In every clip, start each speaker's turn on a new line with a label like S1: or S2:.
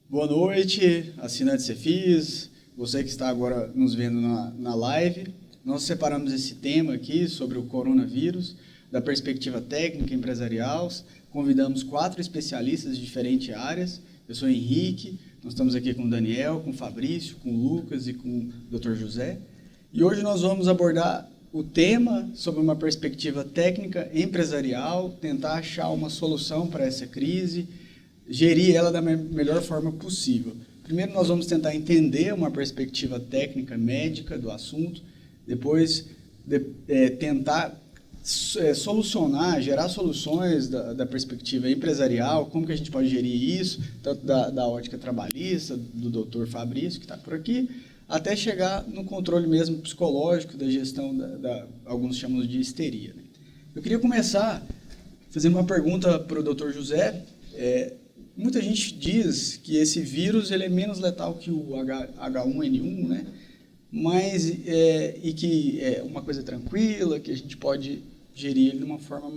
S1: Boa noite, assinante Cefis, você que está agora nos vendo na live. Nós separamos esse tema aqui sobre o coronavírus, da perspectiva técnica e empresarial. Convidamos 4 especialistas de diferentes áreas. Eu sou Henrique, nós estamos aqui com o Daniel, com o Fabrício, com o Lucas e com o Dr. José. E hoje nós vamos abordar o tema sobre uma perspectiva técnica empresarial, tentar achar uma solução para essa crise, gerir ela da melhor forma possível. Primeiro nós vamos tentar entender uma perspectiva técnica médica do assunto, depois tentar solucionar, gerar soluções da perspectiva empresarial, como que a gente pode gerir isso, tanto da ótica trabalhista, do Dr. Fabrício, que está por aqui, até chegar no controle mesmo psicológico da gestão, alguns chamam de histeria. Né? Eu queria começar fazendo uma pergunta para o Dr. José. Muita gente diz que esse vírus ele é menos letal que o H1N1, né? E que é uma coisa tranquila, que a gente pode gerir ele de uma forma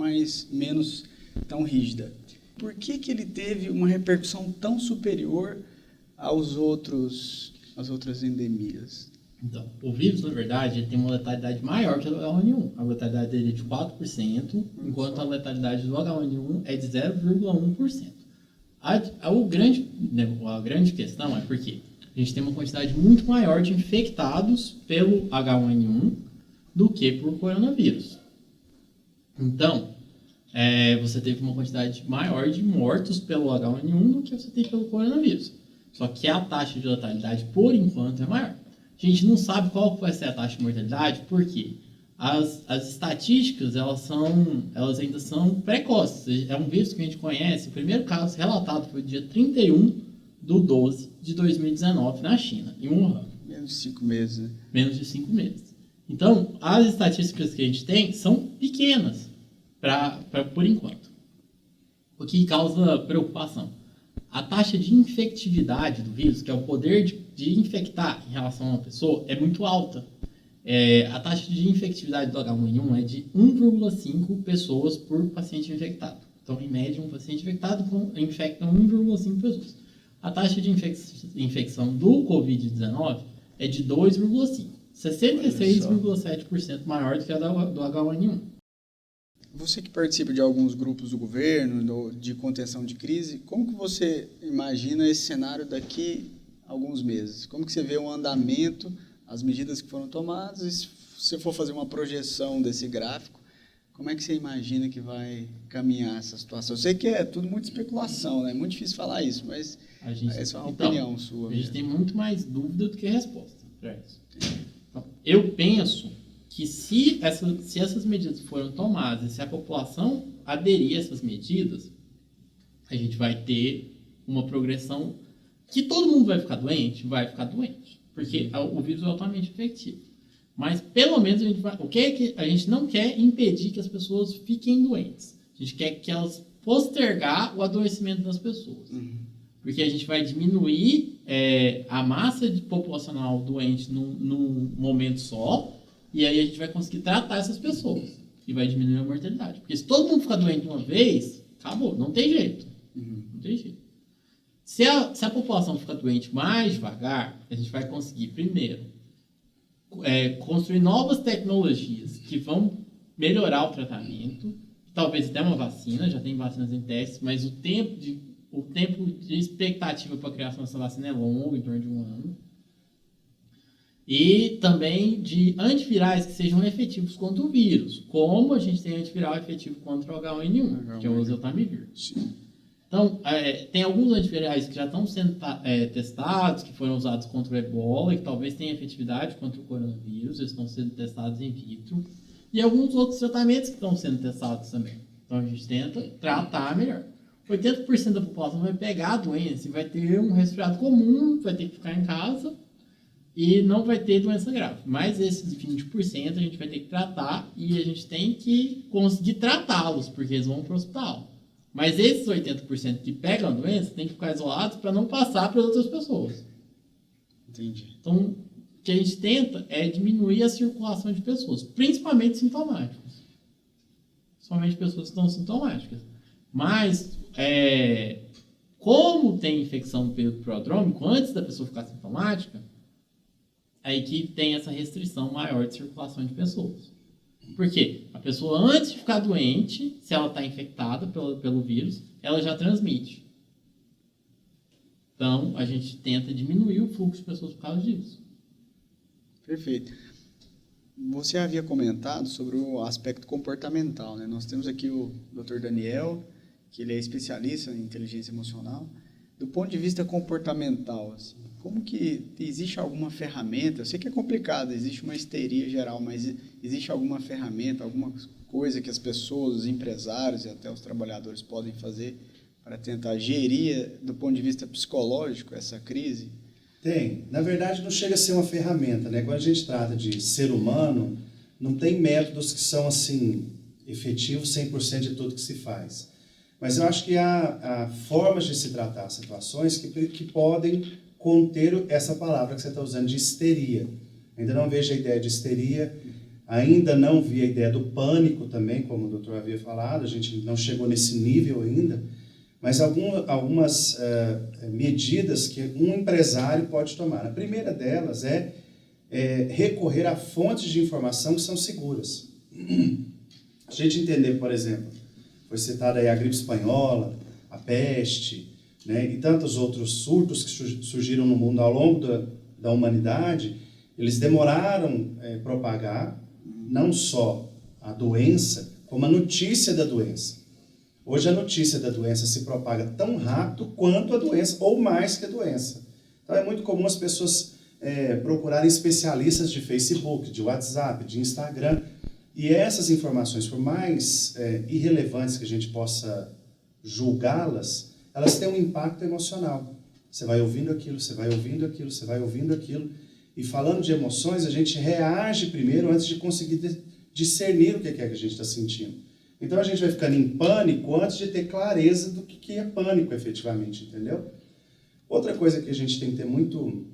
S1: menos tão rígida. Por que ele teve uma repercussão tão superior às outras endemias?
S2: Então, o vírus, na verdade, ele tem uma letalidade maior que o H1N1. A letalidade dele é de 4%, enquanto a letalidade do H1N1 é de 0,1%. A grande questão é porque a gente tem uma quantidade muito maior de infectados pelo H1N1 do que por coronavírus. Então, você teve uma quantidade maior de mortos pelo H1N1 do que você tem pelo coronavírus. Só que a taxa de letalidade, por enquanto, é maior. A gente não sabe qual vai ser a taxa de mortalidade, porque as estatísticas elas ainda são precoces. É um vírus que a gente conhece. O primeiro caso relatado foi dia 31/12/2019 na China, em Wuhan.
S1: Menos de 5 meses, né?
S2: Menos de 5 meses. Então, as estatísticas que a gente tem são pequenas, por enquanto. O que causa preocupação? A taxa de infectividade do vírus, que é o poder de infectar em relação a uma pessoa, é muito alta. A taxa de infectividade do H1N1 é de 1,5 pessoas por paciente infectado. Então, em média, um paciente infectado infecta 1,5 pessoas. A taxa de infecção do Covid-19 é de 2,5. 66,7% maior do que a do H1N1.
S1: Você que participa de alguns grupos do governo, de contenção de crise, como que você imagina esse cenário daqui a alguns meses? Como que você vê o andamento, as medidas que foram tomadas, e se você for fazer uma projeção desse gráfico, como é que você imagina que vai caminhar essa situação? Eu sei que é tudo muito especulação, né? É muito difícil falar isso, mas essa é uma opinião sua.
S2: A gente tem muito mais dúvida do que resposta para isso. Então, eu penso que se essas medidas foram tomadas, se a população aderir a essas medidas, a gente vai ter uma progressão que todo mundo vai ficar doente, porque o vírus é altamente infectivo. Mas pelo menos a gente não quer impedir que as pessoas fiquem doentes. A gente quer que elas postergar o adoecimento das pessoas. Porque a gente vai diminuir a massa populacional doente num momento só, e aí a gente vai conseguir tratar essas pessoas. E vai diminuir a mortalidade. Porque se todo mundo ficar doente de uma vez, acabou, não tem jeito. Não tem jeito. Se a população ficar doente mais devagar, a gente vai conseguir, primeiro, construir novas tecnologias que vão melhorar o tratamento, talvez até uma vacina, já tem vacinas em testes, mas o tempo de expectativa para a criação dessa vacina é longo, em torno de 1 ano. E também de antivirais que sejam efetivos contra o vírus, como a gente tem antiviral efetivo contra o H1N1, que é o oseltamivir. Então, tem alguns antivirais que já estão sendo testados, que foram usados contra o ebola, e que talvez tenham efetividade contra o coronavírus, eles estão sendo testados in vitro, e alguns outros tratamentos que estão sendo testados também. Então, a gente tenta tratar melhor. 80% da população vai pegar a doença e vai ter um resfriado comum, vai ter que ficar em casa, e não vai ter doença grave. Mas esses 20% a gente vai ter que tratar, e a gente tem que conseguir tratá-los, porque eles vão para o hospital. Mas esses 80% que pegam a doença tem que ficar isolados para não passar para outras pessoas.
S1: Entendi.
S2: Então, o que a gente tenta é diminuir a circulação de pessoas, principalmente sintomáticas. Somente pessoas que estão sintomáticas. Mas, Como tem infecção pelo prodrômico, antes da pessoa ficar sintomática, aí que tem essa restrição maior de circulação de pessoas. Por quê? A pessoa, antes de ficar doente, se ela está infectada pelo vírus, ela já transmite. Então, a gente tenta diminuir o fluxo de pessoas por causa disso.
S1: Perfeito. Você havia comentado sobre o aspecto comportamental, né? Nós temos aqui o Dr. Daniel, que ele é especialista em inteligência emocional. Do ponto de vista comportamental, assim, como que existe alguma ferramenta? Eu sei que é complicado, existe uma histeria geral, mas existe alguma ferramenta, alguma coisa que as pessoas, os empresários e até os trabalhadores podem fazer para tentar gerir, do ponto de vista psicológico, essa crise?
S3: Tem. Na verdade, não chega a ser uma ferramenta, né? Quando a gente trata de ser humano, não tem métodos que são, assim, efetivos 100% de tudo que se faz. Mas eu acho que há formas de se tratar situações que podem conter essa palavra que você está usando, de histeria. Ainda não vejo a ideia de histeria, ainda não vi a ideia do pânico também, como o doutor havia falado, a gente não chegou nesse nível ainda, mas algumas medidas que um empresário pode tomar. A primeira delas é recorrer a fontes de informação que são seguras. A gente entender, por exemplo, foi citada aí a gripe espanhola, a peste, né, e tantos outros surtos que surgiram no mundo ao longo da humanidade, eles demoraram a propagar não só a doença, como a notícia da doença. Hoje a notícia da doença se propaga tão rápido quanto a doença, ou mais que a doença. Então é muito comum as pessoas procurarem especialistas de Facebook, de WhatsApp, de Instagram, e essas informações, por mais irrelevantes que a gente possa julgá-las, elas têm um impacto emocional. Você vai ouvindo aquilo, você vai ouvindo aquilo, você vai ouvindo aquilo. E falando de emoções, a gente reage primeiro antes de conseguir discernir o que é que a gente está sentindo. Então a gente vai ficando em pânico antes de ter clareza do que é pânico efetivamente, entendeu? Outra coisa que a gente tem que ter muito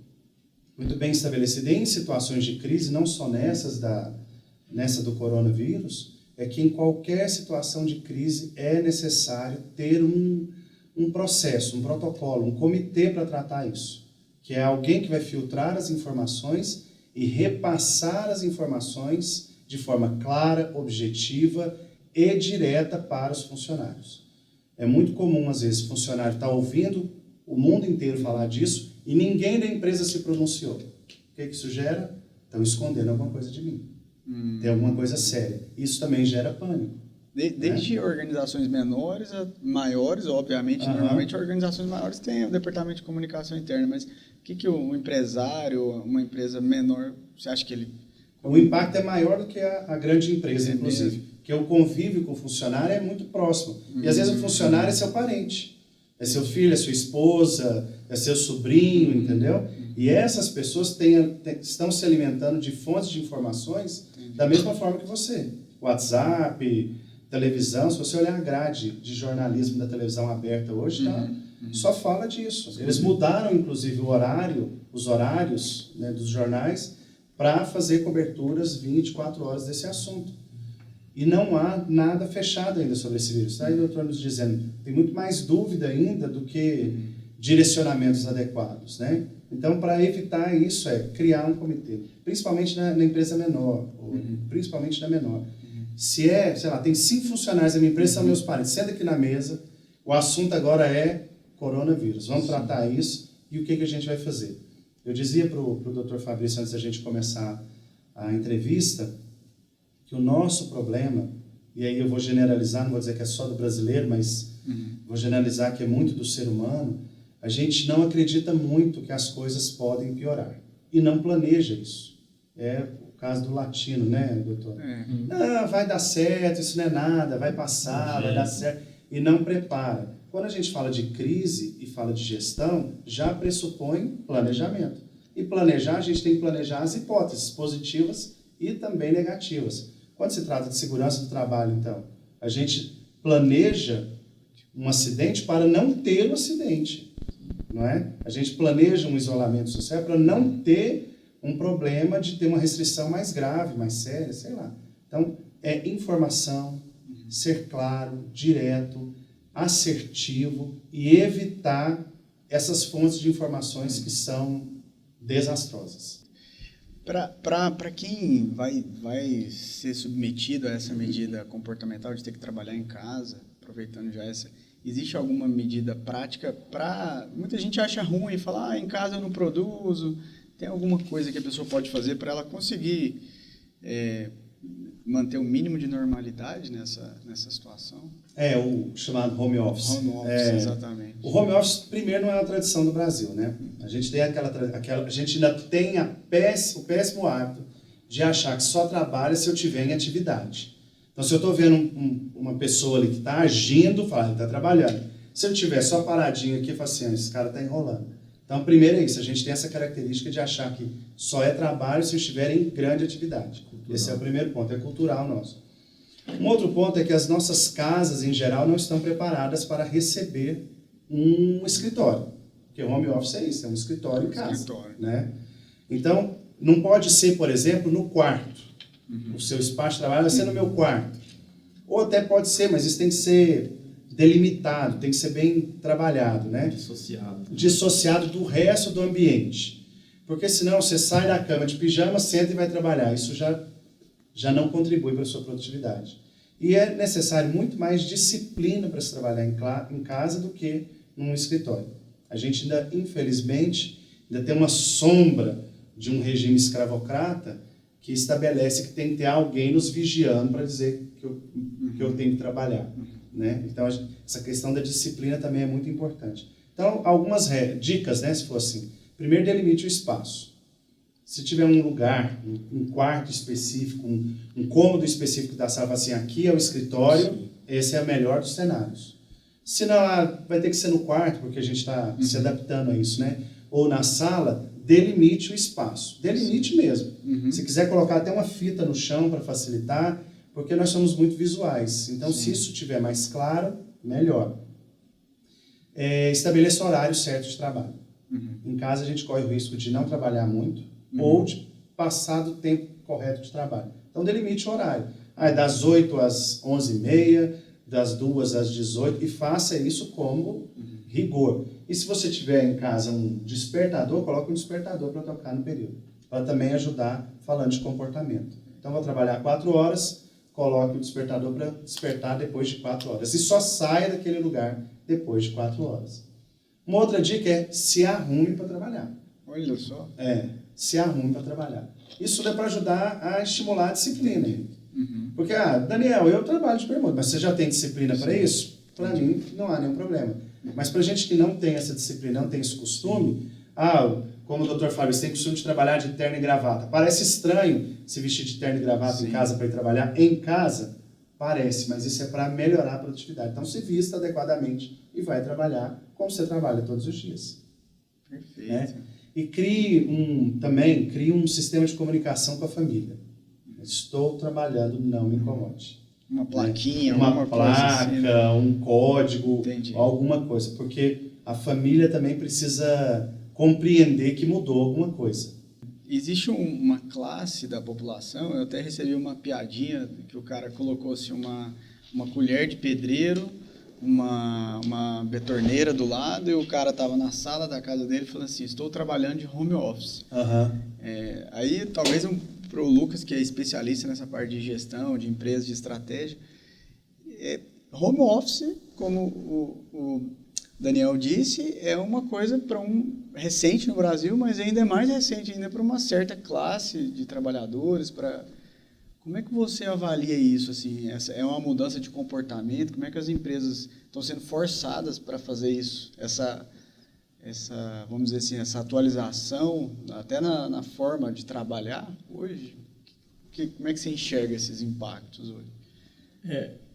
S3: bem estabelecida em situações de crise, não só nessa do coronavírus, é que em qualquer situação de crise é necessário ter um processo, um protocolo, um comitê para tratar isso, que é alguém que vai filtrar as informações e repassar as informações de forma clara, objetiva e direta para os funcionários. É muito comum, às vezes, o funcionário estar ouvindo o mundo inteiro falar disso e ninguém da empresa se pronunciou. O que isso gera? Estão escondendo alguma coisa de mim. Tem alguma coisa séria. Isso também gera pânico.
S1: Desde organizações menores a maiores, obviamente, normalmente organizações maiores têm o departamento de comunicação interna, mas o que um empresário, uma empresa menor, você acha que ele...
S3: O impacto é maior do que a grande empresa, inclusive. Porque o convívio com o funcionário é muito próximo. E às vezes o funcionário é seu parente. É seu filho, é sua esposa, é seu sobrinho, entendeu? E essas pessoas estão se alimentando de fontes de informações da mesma forma que você. WhatsApp, televisão, se você olhar a grade de jornalismo da televisão aberta hoje, só fala disso. Eles mudaram, inclusive, os horários, né, dos jornais para fazer coberturas 24 horas desse assunto. E não há nada fechado ainda sobre esse vírus. Está aí o doutor nos dizendo, tem muito mais dúvida ainda do que direcionamentos adequados, né? Então, para evitar isso, criar um comitê, principalmente na empresa menor, principalmente na menor. Se sei lá, tem 5 funcionários da minha empresa, são meus parentes, senta aqui na mesa, o assunto agora é coronavírus, vamos tratar isso e o que a gente vai fazer. Eu dizia para o Dr. Fabrício, antes da gente começar a entrevista, que o nosso problema, e aí eu vou generalizar, não vou dizer que é só do brasileiro, mas vou generalizar que é muito do ser humano, a gente não acredita muito que as coisas podem piorar e não planeja isso. É o caso do latino, né, doutor? Não, vai dar certo, isso não é nada, vai passar, vai dar certo, e não prepara. Quando a gente fala de crise e fala de gestão, já pressupõe planejamento. E planejar, a gente tem que planejar as hipóteses positivas e também negativas. Quando se trata de segurança do trabalho, então, a gente planeja um acidente para não ter um acidente, não é? A gente planeja um isolamento social para não ter um problema de ter uma restrição mais grave, mais séria, sei lá. Então, é informação, ser claro, direto, assertivo e evitar essas fontes de informações que são desastrosas.
S1: Para quem vai ser submetido a essa medida comportamental de ter que trabalhar em casa, aproveitando já essa, existe alguma medida prática para... Muita gente acha ruim e fala, em casa eu não produzo. Tem alguma coisa que a pessoa pode fazer para ela conseguir manter o mínimo de normalidade nessa situação?
S3: O chamado home office.
S1: Home office, exatamente.
S3: O home office, primeiro, não é uma tradição do Brasil, né? A gente tem a gente ainda tem o péssimo hábito de achar que só trabalha se eu tiver em atividade. Então, se eu estou vendo uma pessoa ali que está agindo, fala, ele está trabalhando. Se eu estiver só paradinho aqui, eu falo assim, esse cara está enrolando. Então, primeiro é isso, a gente tem essa característica de achar que só é trabalho se eu estiver em grande atividade. Cultural. Esse é o primeiro ponto, é cultural nosso. Um outro ponto é que as nossas casas, em geral, não estão preparadas para receber um escritório. Porque o home office é isso, é um escritório em casa. Né? Então, não pode ser, por exemplo, no quarto. O seu espaço de trabalho vai ser no meu quarto. Ou até pode ser, mas isso tem que ser delimitado, tem que ser bem trabalhado, né? Dissociado do resto do ambiente. Porque senão você sai da cama de pijama, senta e vai trabalhar. Isso já não contribui para a sua produtividade. E é necessário muito mais disciplina para se trabalhar em casa do que num escritório. A gente ainda, infelizmente, ainda tem uma sombra de um regime escravocrata que estabelece que tem que ter alguém nos vigiando para dizer que eu tenho que trabalhar. Né? Então, essa questão da disciplina também é muito importante. Então, algumas dicas, né, se for assim. Primeiro, delimite o espaço. Se tiver um lugar, um quarto específico, um cômodo específico da sala, assim, aqui é o escritório, sim, esse é o melhor dos cenários. Se não, vai ter que ser no quarto, porque a gente está se adaptando a isso, né? Ou na sala, delimite o espaço. Delimite mesmo. Se quiser colocar até uma fita no chão para facilitar, porque nós somos muito visuais. Então, se isso estiver mais claro, melhor. Estabeleça o horário certo de trabalho. Em casa, a gente corre o risco de não trabalhar muito ou de passar do tempo correto de trabalho. Então, delimite o horário. Das 8 às 11h30, das 2 às 18h, e faça isso como rigor. E se você tiver em casa um despertador, coloque um despertador para tocar no período, para também ajudar falando de comportamento. Então, vou trabalhar 4 horas, coloque o despertador para despertar depois de 4 horas. E só saia daquele lugar depois de 4 horas. Uma outra dica é se arrume para trabalhar.
S1: Olha só.
S3: Se arrume para trabalhar. Isso é para ajudar a estimular a disciplina. Porque, Daniel, eu trabalho de bermuda, mas você já tem disciplina para isso? Para mim, não há nenhum problema. Mas para gente que não tem essa disciplina, não tem esse costume, como o Dr. Fábio, você tem costume de trabalhar de terno e gravata. Parece estranho se vestir de terno e gravata em casa para ir trabalhar. Em casa, parece, mas isso é para melhorar a produtividade. Então, se vista adequadamente e vai trabalhar como você trabalha todos os dias.
S1: Perfeito.
S3: Né? E crie um sistema de comunicação com a família. Estou trabalhando, não me incomode.
S1: Uma plaquinha,
S3: uma placa,
S1: assim,
S3: um código,
S1: entendi,
S3: alguma coisa. Porque a família também precisa compreender que mudou alguma coisa.
S1: Existe uma classe da população, eu até recebi uma piadinha que o cara colocou assim, uma colher de pedreiro, uma betorneira do lado, e o cara estava na sala da casa dele falando assim, estou trabalhando de home office. Aí talvez para o Lucas, que é especialista nessa parte de gestão, de empresas, de estratégia, home office, como o Daniel disse, é uma coisa recente no Brasil, mas ainda é mais recente ainda para uma certa classe de trabalhadores. Como é que você avalia isso? Assim, é uma mudança de comportamento? Como é que as empresas estão sendo forçadas para fazer isso? Vamos dizer assim, essa atualização, até na forma de trabalhar hoje? Como é que você enxerga esses impactos hoje?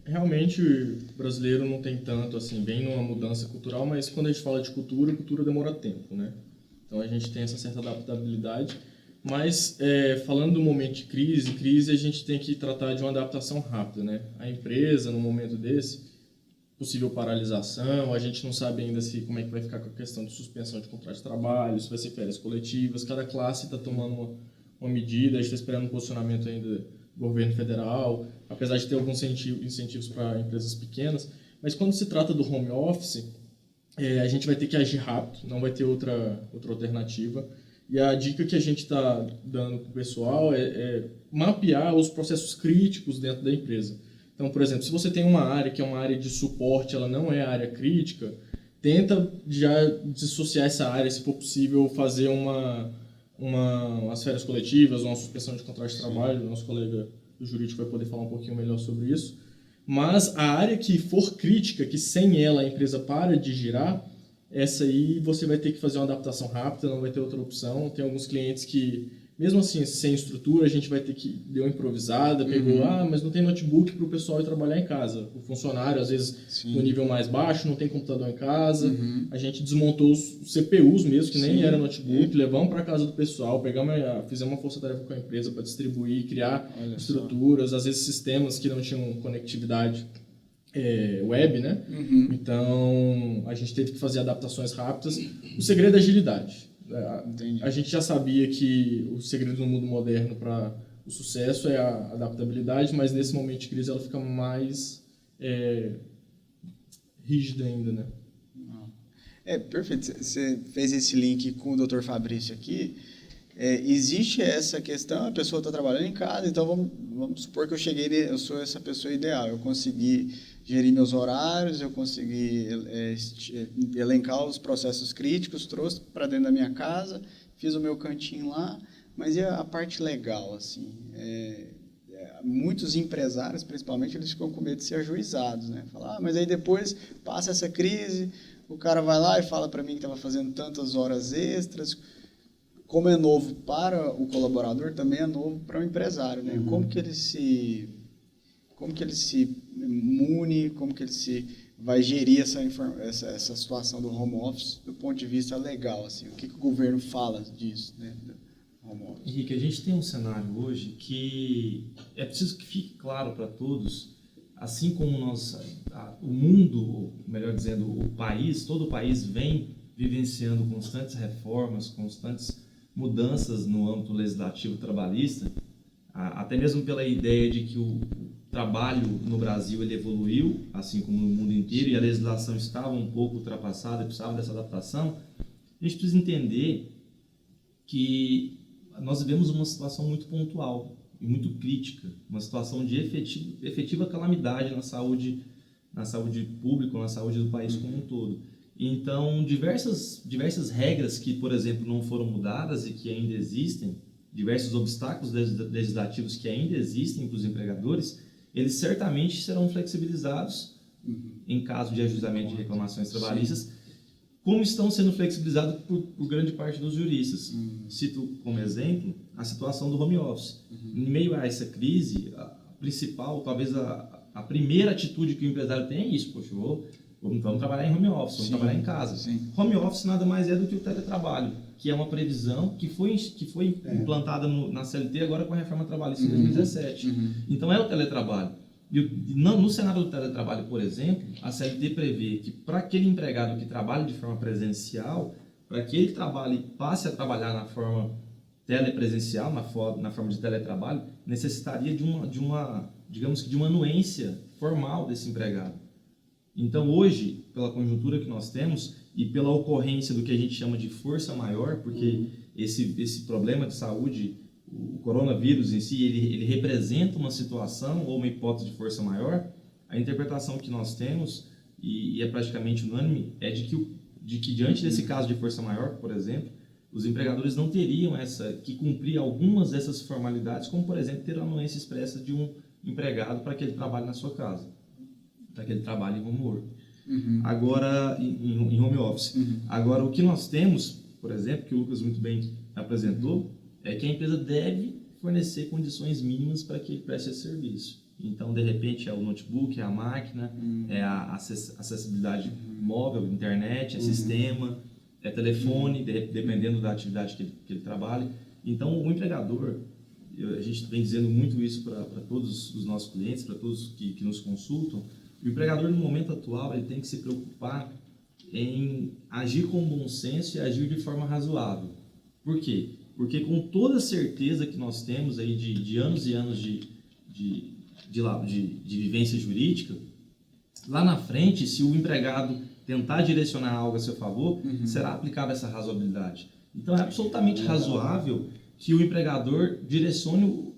S4: Realmente o brasileiro não tem tanto, assim, bem numa mudança cultural, mas quando a gente fala de cultura demora tempo, né? Então a gente tem essa certa adaptabilidade, mas falando do momento de crise a gente tem que tratar de uma adaptação rápida, né? A empresa, no momento desse, possível paralisação, a gente não sabe ainda como é que vai ficar com a questão de suspensão de contrato de trabalho, se vai ser férias coletivas, cada classe está tomando uma medida, a gente está esperando um posicionamento ainda do governo federal, apesar de ter alguns incentivos para empresas pequenas, Mas quando se trata do home office, a gente vai ter que agir rápido, não vai ter outra alternativa. E a dica que a gente está dando para o pessoal é mapear os processos críticos dentro da empresa. Então, por exemplo, se você tem uma área que é uma área de suporte, ela não é área crítica, tenta já dissociar essa área, se for possível, fazer umas férias coletivas, uma suspensão de contrato de trabalho. Nosso colega do jurídico vai poder falar um pouquinho melhor sobre isso. Mas a área que for crítica, que sem ela a empresa para de girar, essa aí você vai ter que fazer uma adaptação rápida, não vai ter outra opção. Tem alguns clientes que, mesmo assim, sem estrutura, a gente vai ter que dar uma improvisada, pegou, mas não tem notebook para o pessoal ir trabalhar em casa. O funcionário, às vezes, no nível mais baixo, não tem computador em casa. A gente desmontou os CPUs mesmo, que nem era notebook, levamos para casa do pessoal, fizemos uma força-tarefa com a empresa para distribuir, criar estruturas, às vezes sistemas que não tinham conectividade web, né? Então, a gente teve que fazer adaptações rápidas. O segredo é agilidade. A gente já sabia que o segredo no mundo moderno para o sucesso é a adaptabilidade, mas nesse momento de crise ela fica mais rígida ainda, né?
S1: Perfeito. Você fez esse link com o Dr. Fabrício aqui. Existe essa questão, a pessoa está trabalhando em casa, então vamos supor que eu sou essa pessoa ideal, eu consegui gerir meus horários, eu consegui elencar os processos críticos, trouxe para dentro da minha casa, fiz o meu cantinho lá, mas e a parte legal, assim? Muitos empresários, principalmente, eles ficam com medo de ser ajuizados, né? Falar, mas aí depois passa essa crise, o cara vai lá e fala para mim que estava fazendo tantas horas extras. Como é novo para o colaborador, também é novo para o empresário, né? Como que ele se mune, como que ele vai gerir essa situação do home office do ponto de vista legal, assim? O que o governo fala disso, né? Do home office?
S5: Henrique, a gente tem um cenário hoje que é preciso que fique claro para todos, assim como o mundo, melhor dizendo, todo o país vem vivenciando constantes reformas, constantes mudanças no âmbito legislativo trabalhista, até mesmo pela ideia de que o trabalho no Brasil ele evoluiu, assim como no mundo inteiro, e a legislação estava um pouco ultrapassada, precisava dessa adaptação. A gente precisa entender que nós vivemos uma situação muito pontual e muito crítica, uma situação de efetiva calamidade na saúde pública, na saúde do país como um todo. Então, diversas regras que, por exemplo, não foram mudadas e que ainda existem, diversos obstáculos legislativos que ainda existem para os empregadores, eles certamente serão flexibilizados em caso de ajustamento de reclamações trabalhistas, como estão sendo flexibilizados por grande parte dos juristas. Cito como exemplo a situação do home office. Em meio a essa crise, a principal, talvez a primeira atitude que o empresário tem é isso: poxa, vamos trabalhar em home office, vamos trabalhar em casa. Home office nada mais é do que o teletrabalho, que é uma previsão que foi implantada na CLT agora com a reforma trabalhista de 2017. Então é o teletrabalho. No cenário do teletrabalho, por exemplo, a CLT prevê que para aquele empregado que trabalha de forma presencial, para que ele passe a trabalhar na forma telepresencial, na forma de teletrabalho, necessitaria de uma anuência formal desse empregado. Então, hoje, pela conjuntura que nós temos e pela ocorrência do que a gente chama de força maior, porque esse problema de saúde, o coronavírus em si, ele representa uma situação ou uma hipótese de força maior, a interpretação que nós temos, e é praticamente unânime, é de que diante desse caso de força maior, por exemplo, os empregadores não teriam que cumprir algumas dessas formalidades, como, por exemplo, ter a anuência expressa de um empregado para que ele trabalhe na sua casa, para que ele trabalhe em home work. Agora, em home office. Agora, o que nós temos, por exemplo, que o Lucas muito bem apresentou, é que a empresa deve fornecer condições mínimas para que ele preste esse serviço. Então, de repente, é o notebook, é a máquina, é a acessibilidade móvel, internet, é sistema, é telefone, dependendo da atividade que ele trabalha. Então, o empregador, a gente vem dizendo muito isso para todos os nossos clientes, para todos que nos consultam, o empregador, no momento atual, ele tem que se preocupar em agir com bom senso e agir de forma razoável. Por quê? Porque com toda a certeza que nós temos aí de anos e anos de vivência jurídica, lá na frente, se o empregado tentar direcionar algo a seu favor, será aplicada essa razoabilidade. Então é absolutamente razoável que o empregador direcione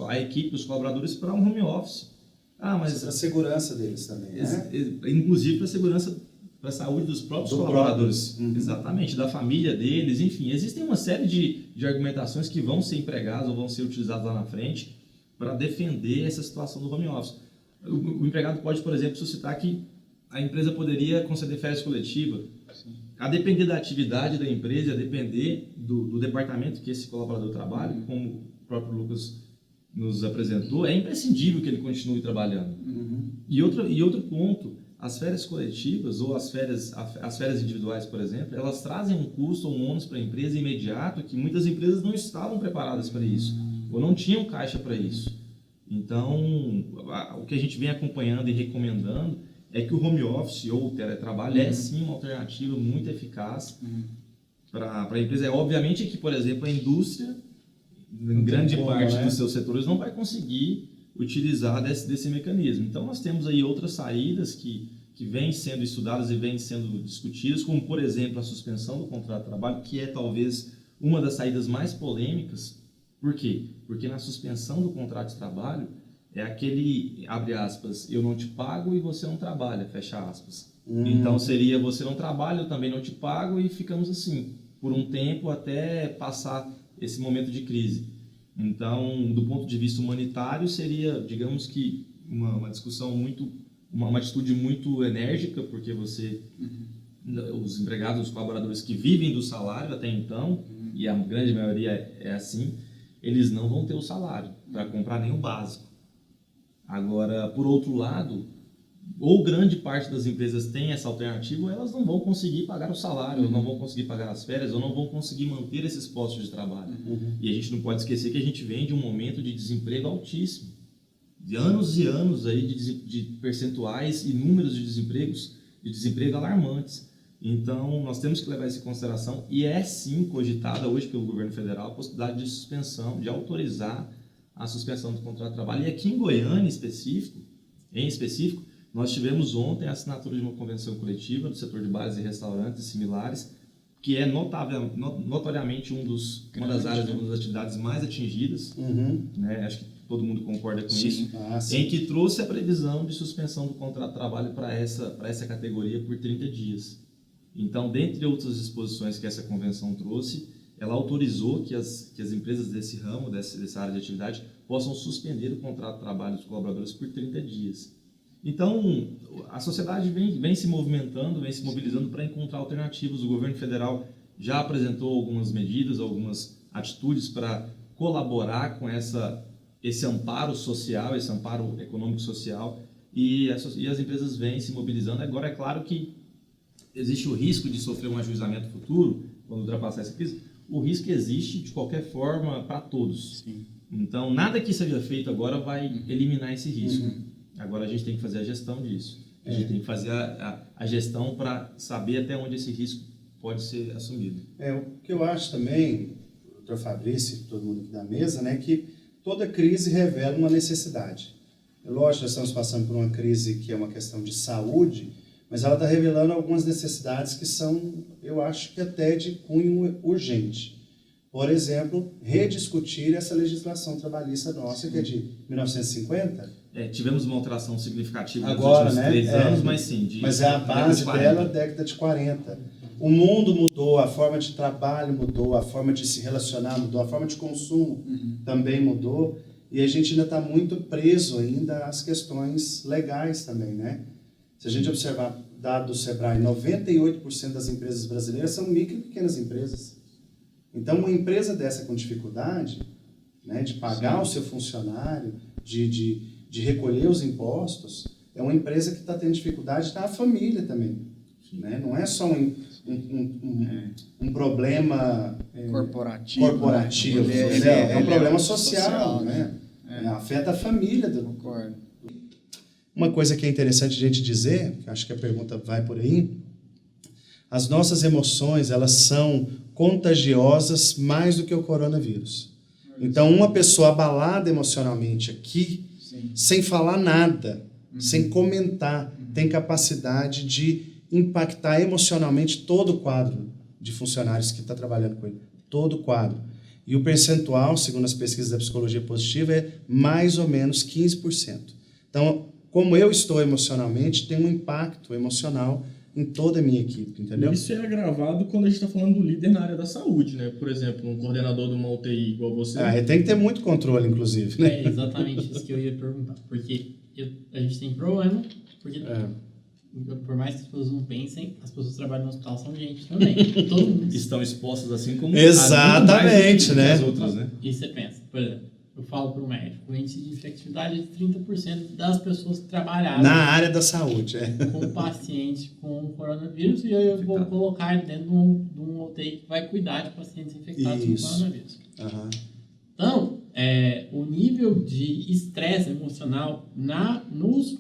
S5: a equipe, os colaboradores para um home office.
S3: Mas a segurança deles também, né?
S5: Inclusive para a segurança, para a saúde dos próprios colaboradores. Exatamente, da família deles, enfim. Existem uma série de argumentações que vão ser empregadas ou vão ser utilizadas lá na frente para defender essa situação do home office. O empregado pode, por exemplo, suscitar que a empresa poderia conceder férias coletivas. A depender da atividade da empresa, a depender do departamento que esse colaborador trabalha, como o próprio Lucas nos apresentou, é imprescindível que ele continue trabalhando. E outro ponto, as férias coletivas ou as férias individuais, por exemplo, elas trazem um custo ou um ônus para a empresa imediato que muitas empresas não estavam preparadas para isso, ou não tinham caixa para isso. Então, o que a gente vem acompanhando e recomendando é que o home office ou o teletrabalho é sim uma alternativa muito eficaz para a empresa. Obviamente que, por exemplo, a indústria, em grande parte dos seus setores, não vai conseguir utilizar desse mecanismo. Então, nós temos aí outras saídas que vêm sendo estudadas e vêm sendo discutidas, como, por exemplo, a suspensão do contrato de trabalho, que é talvez uma das saídas mais polêmicas. Por quê? Porque na suspensão do contrato de trabalho é aquele, abre aspas, eu não te pago e você não trabalha, fecha aspas. Então, seria você não trabalha, eu também não te pago e ficamos assim, por um tempo até passar esse momento de crise. Então, do ponto de vista humanitário, seria, digamos que, uma discussão uma atitude muito enérgica, porque os empregados, os colaboradores que vivem do salário até então, e a grande maioria é assim, eles não vão ter o salário para comprar nem o básico. Agora, por outro lado, ou grande parte das empresas tem essa alternativa, ou elas não vão conseguir pagar o salário, ou não vão conseguir pagar as férias, ou não vão conseguir manter esses postos de trabalho. E a gente não pode esquecer que a gente vem de um momento de desemprego altíssimo, de anos e anos aí de percentuais e números de desemprego alarmantes. Então, nós temos que levar isso em consideração, e é sim cogitada hoje pelo governo federal a possibilidade de suspensão, de autorizar a suspensão do contrato de trabalho. E aqui em Goiânia, em específico, nós tivemos ontem a assinatura de uma convenção coletiva do setor de bares e restaurantes e similares, que é notoriamente uma das áreas, uma das atividades mais atingidas, né? Acho que todo mundo concorda com isso, em que trouxe a previsão de suspensão do contrato de trabalho para essa categoria por 30 dias. Então, dentre outras disposições que essa convenção trouxe, ela autorizou que as empresas desse ramo, dessa área de atividade, possam suspender o contrato de trabalho dos colaboradores por 30 dias. Então, a sociedade vem se movimentando, vem se mobilizando para encontrar alternativas. O governo federal já apresentou algumas medidas, algumas atitudes para colaborar com esse amparo social, esse amparo econômico-social, e as empresas vêm se mobilizando. Agora, é claro que existe o risco de sofrer um ajuizamento futuro, quando ultrapassar essa crise. O risco existe de qualquer forma para todos. Então, nada que seja feito agora vai eliminar esse risco. Agora a gente tem que fazer a gestão disso. A gente tem que fazer a gestão para saber até onde esse risco pode ser assumido.
S3: O que eu acho também, doutor Fabrício, todo mundo aqui da mesa, né, que toda crise revela uma necessidade. Lógico, nós estamos passando por uma crise que é uma questão de saúde, mas ela está revelando algumas necessidades que são, eu acho que até de cunho urgente. Por exemplo, rediscutir essa legislação trabalhista nossa, que é de 1950.
S5: Tivemos uma alteração significativa
S3: agora,
S5: nos últimos 3 anos, mas sim.
S3: Mas é a base dela, década de 40. O mundo mudou, a forma de trabalho mudou, a forma de se relacionar mudou, a forma de consumo também mudou, e a gente ainda está muito preso ainda às questões legais também, né? Se a gente observar dados do Sebrae, 98% das empresas brasileiras são micro e pequenas empresas. Então, uma empresa dessa com dificuldade, né, de pagar o seu funcionário, de recolher os impostos, é uma empresa que está tendo dificuldade na família também. Né? Não é só um problema corporativo, né? É um problema social, né? Afeta a família.
S1: Concordo.
S3: Uma coisa que é interessante a gente dizer, que acho que a pergunta vai por aí, as nossas emoções, elas são contagiosas mais do que o coronavírus. Então, uma pessoa abalada emocionalmente aqui, sem falar nada, sem comentar, tem capacidade de impactar emocionalmente todo o quadro de funcionários que está trabalhando com ele. Todo o quadro. E o percentual, segundo as pesquisas da psicologia positiva, é mais ou menos 15%. Então, como eu estou emocionalmente, tem um impacto emocional em toda a minha equipe, entendeu?
S4: Isso é agravado quando a gente está falando do líder na área da saúde, né? Por exemplo, um coordenador de uma UTI igual você.
S3: Tem que ter muito controle, inclusive, né?
S2: É exatamente isso que eu ia perguntar. Porque a gente tem problema, porque por mais que as pessoas não pensem, as pessoas que trabalham no hospital são gente também. Todo mundo.
S5: Estão expostas assim como
S3: Exatamente, né?
S5: as outras, né?
S2: E você pensa, por exemplo, eu falo para o médico, o índice de infectividade é de 30% das pessoas que trabalharam
S3: Na área da saúde,
S2: com o paciente com coronavírus, e eu vou colocar ele dentro de um UTI que vai cuidar de pacientes infectados com coronavírus.
S3: Uhum.
S2: Então, o nível de estresse emocional nos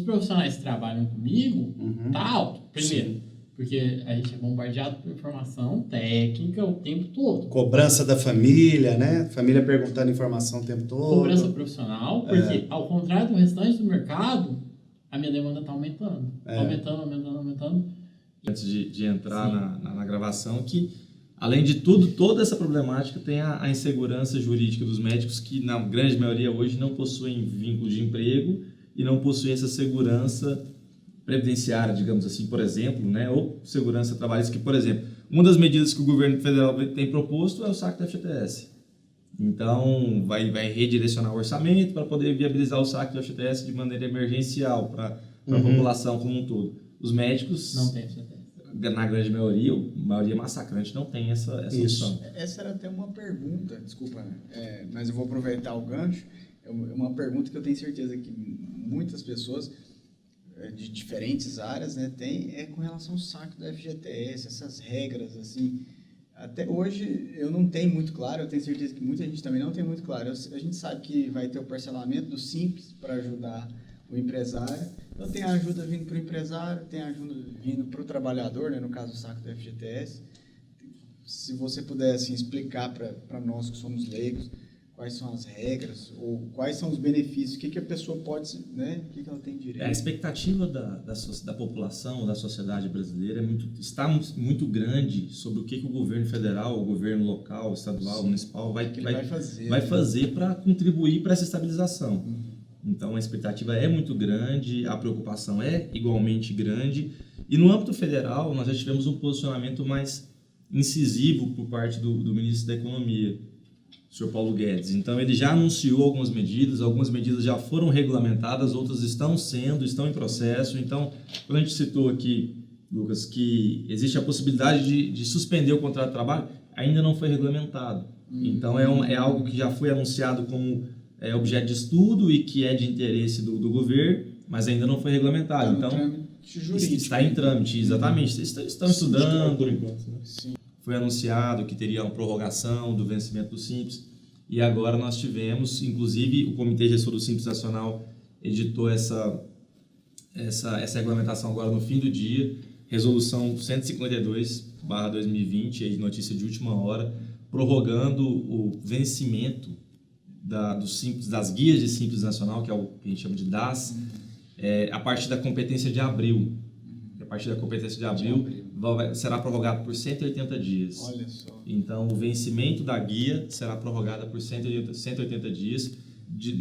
S2: profissionais que trabalham comigo tá alto. Primeiro, porque a gente é bombardeado por informação técnica o tempo todo.
S3: Cobrança da família, né? Família perguntando informação o tempo todo.
S2: Cobrança profissional, porque ao contrário do restante do mercado, a minha demanda está aumentando. Aumentando.
S5: Antes de entrar na gravação, que além de tudo, toda essa problemática tem a insegurança jurídica dos médicos que, na grande maioria hoje, não possuem vínculo de emprego e não possuem essa segurança previdenciária, digamos assim, por exemplo, né? Ou segurança trabalhista, que, por exemplo, uma das medidas que o governo federal tem proposto é o saque da FGTS. Então, vai redirecionar o orçamento para poder viabilizar o saque do FGTS de maneira emergencial para a população como um todo. Os médicos,
S2: não tem FGTS.
S5: Na grande maioria, a maioria massacrante, não tem essa opção.
S1: Essa era até uma pergunta, desculpa, mas eu vou aproveitar o gancho. É uma pergunta que eu tenho certeza que muitas pessoas de diferentes áreas, né, tem com relação ao saque do FGTS, essas regras, assim. Até hoje eu não tenho muito claro, eu tenho certeza que muita gente também não tem muito claro. A gente sabe que vai ter o parcelamento do Simples para ajudar o empresário. Então tem a ajuda vindo para o empresário, tem a ajuda vindo para o trabalhador, né, no caso do saque do FGTS. Se você puder assim, explicar para nós que somos leigos, quais são as regras, ou quais são os benefícios, o que a pessoa pode, né, o que ela tem direito.
S5: A expectativa da população, da sociedade brasileira está muito grande sobre o que o governo federal, o governo local, estadual, municipal vai fazer para contribuir para essa estabilização. Então a expectativa é muito grande, a preocupação é igualmente grande, e no âmbito federal nós já tivemos um posicionamento mais incisivo por parte do ministro da Economia, o senhor Paulo Guedes. Então, ele já anunciou algumas medidas já foram regulamentadas, outras estão em processo. Então, quando a gente citou aqui, Lucas, que existe a possibilidade de suspender o contrato de trabalho, ainda não foi regulamentado. Então, é algo que já foi anunciado como objeto de estudo e que é de interesse do governo, mas ainda não foi regulamentado. Então, está em trâmite, exatamente. Estão estudando.
S4: Por enquanto, né?
S1: Sim.
S5: Foi anunciado que teria uma prorrogação do vencimento do Simples, e agora nós tivemos, inclusive, o Comitê Gestor do Simples Nacional editou essa regulamentação agora no fim do dia, resolução 152/2020, aí, notícia de última hora, prorrogando o vencimento dos Simples, das guias de Simples Nacional, que é o que a gente chama de DAS, a partir da competência de abril. A partir da competência de abril será prorrogado por 180 dias.
S1: Olha só.
S5: Então, o vencimento da guia será prorrogado por 180 dias de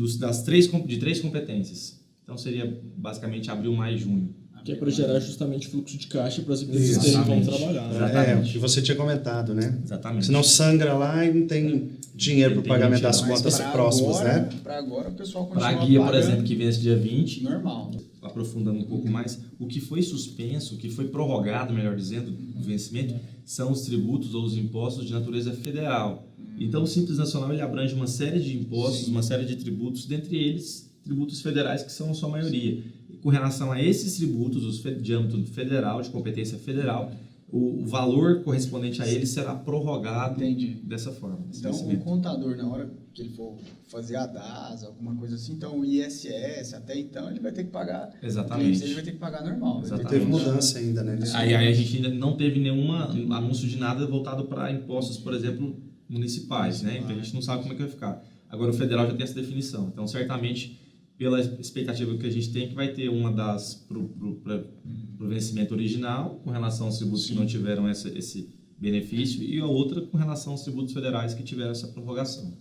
S5: três competências. Então, seria basicamente abril, maio e junho.
S4: Que é para gerar justamente fluxo de caixa para as empresas terem como trabalhar. Né?
S5: Exatamente.
S3: O que você tinha comentado, né?
S5: Exatamente.
S3: Senão sangra lá e não tem dinheiro para o pagamento das contas próximas, né?
S1: Para agora, o pessoal continua
S5: Para a guia, por
S1: pagando
S5: exemplo, que vence dia 20,
S1: normal.
S5: aprofundando um pouco mais, o que foi suspenso, o que foi prorrogado, melhor dizendo, o vencimento, são os tributos ou os impostos de natureza federal. Então, o Simples Nacional ele abrange uma série de impostos, uma série de tributos, dentre eles, tributos federais, que são a sua maioria. E com relação a esses tributos, os de âmbito federal, de competência federal, o valor correspondente a eles será prorrogado dessa forma.
S1: Então, o contador, na hora que ele for fazer a DAS, alguma coisa assim, então o ISS, até então, ele vai ter que pagar.
S5: Exatamente.
S1: Ele vai ter que pagar normal.
S3: Não teve mudança ainda, né?
S5: Aí a gente ainda não teve nenhum anúncio de nada voltado para impostos, por exemplo, municipais, né? Então a gente não sabe como é que vai ficar. Agora o federal já tem essa definição. Então, certamente, pela expectativa que a gente tem, que vai ter uma das para o vencimento original, com relação aos tributos que não tiveram esse benefício, e a outra com relação aos tributos federais que tiveram essa prorrogação.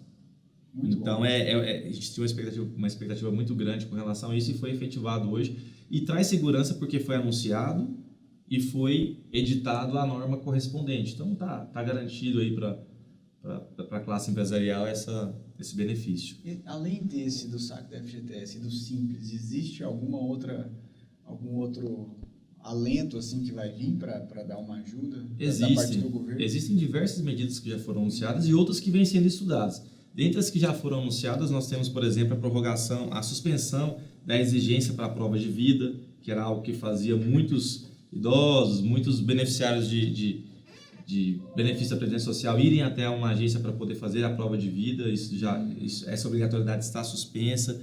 S1: Muito
S5: então,
S1: bom.
S5: A gente tinha uma expectativa muito grande com relação a isso, e foi efetivado hoje, e traz segurança porque foi anunciado e foi editado a norma correspondente. Então, tá garantido aí para a classe empresarial esse benefício.
S1: E, além desse do saque da FGTS e do Simples, existe algum outro alento assim que vai vir para dar uma ajuda da parte do governo?
S5: Existem diversas medidas que já foram anunciadas e outras que vêm sendo estudadas. Dentre as que já foram anunciadas, nós temos, por exemplo, a prorrogação, a suspensão da exigência para a prova de vida, que era algo que fazia muitos idosos, muitos beneficiários de benefício da Previdência Social irem até uma agência para poder fazer a prova de vida. Essa obrigatoriedade está suspensa.